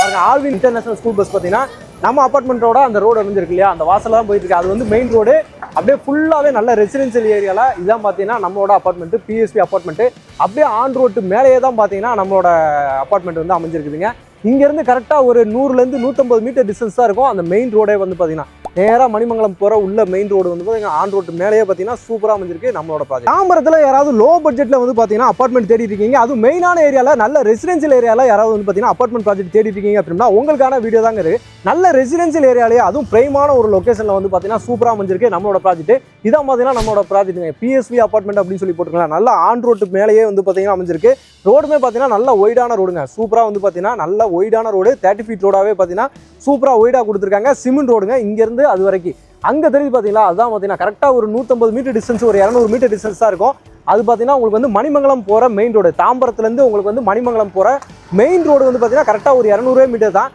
பாருங்க Alvin international school bus பார்த்தீங்கன்னா நம்ம அப்பார்ட்மெண்ட்டோட அந்த ரோடு அமைஞ்சிருக்கு இல்லையா, அந்த வாசல் தான் போயிட்டு இருக்கு. அது வந்து மெயின் ரோடு, அப்படியே ஃபுல்லாகவே நல்ல ரெசிடென்சியல் ஏரியாவில் இதான் பார்த்தீங்கன்னா நம்மளோட அப்பார்ட்மெண்ட்டு, பிஎஸ்பி அப்பார்ட்மெண்ட்டு. அப்படியே ஆன் ரோட்டு மேலேயே தான் பார்த்தீங்கன்னா நம்மளோட அப்பார்ட்மெண்ட் வந்து அமைஞ்சிருக்குதுங்க. இங்கேருந்து கரெக்டாக ஒரு 100லேருந்து 150 மீட்டர் டிஸ்டன்ஸ் தான் இருக்கும் அந்த மெயின் ரோடே வந்து பார்த்தீங்கன்னா. நேராக மணிமங்கலம் போகிற உள்ள மெயின் ரோடு வந்து பார்த்தீங்கன்னா ஆன் ரோட்டு மேலேயே பார்த்தீங்கன்னா சூப்பராக அமைஞ்சிருக்கு நம்மளோட ப்ராஜெக்ட். தாம்பரத்தில் யாராவது லோ பட்ஜெட்டில் வந்து பார்த்தீங்கன்னா அப்பார்ட்மெண்ட் தேடிட்டு இருக்கீங்க, அதுவும் மெயினான ஏரியாவில் நல்ல ரெசிடென்சியல் ஏரியாவில் யாராவது வந்து பார்த்தீங்கன்னா அப்பார்ட்மெண்ட் ப்ராஜெக்ட் தேடிட்டு இருக்கீங்க அப்படின்னா உங்களுக்கான வீடியோ தாங்க இருக்குது. நல்ல ரெசிடென்சியல் ஏரியாலேயே அதுவும் பிரைமான ஒரு லொக்கேஷனில் வந்து பார்த்தீங்கன்னா சூப்பராக அமைஞ்சிருக்கு நம்மளோட ப்ராஜெக்ட். இதான் பார்த்தீங்கன்னா நம்மளோட ப்ராஜெக்ட்டுங்க, பிஎஸ்வி அப்பார்ட்மெண்ட் அப்படின்னு சொல்லி போட்டுருக்கலாம். நல்லா ஆன் ரோட்டு மேலேயே வந்து பார்த்தீங்கன்னா அமைஞ்சிருக்கு. ரோடுமே பார்த்தீங்கன்னா நல்ல ஒய்டான ரோடுங்க, சூப்பராக வந்து பார்த்தீங்கன்னா நல்ல ஒய்டான ரோடு, 30 ஃபீட் ரோடாகவே பார்த்தீங்கன்னா சூப்பராக ஒய்டாக கொடுத்துருக்காங்க. சிமெண்ட் ரோடுங்க, இங்கேருந்து அது வரைக்கும் அங்கே தெரிஞ்சு பார்த்தீங்களா, அதுதான் பார்த்தீங்கன்னா கரெக்டாக ஒரு 150 மீட்டர் டிஸ்டன்ஸ், ஒரு 200 மீட்டர் டிஸ்டன்ஸ் தான் இருக்கும். அது பார்த்தீங்கன்னா உங்களுக்கு வந்து மணிமங்கலம் போகிற மெயின் ரோடு, தாம்பரத்துலேருந்து உங்களுக்கு வந்து மணிமங்கலம் போகிற மெயின் ரோடு வந்து பார்த்தீங்கன்னா கரெக்டாக ஒரு 200 மீட்டர் தான்.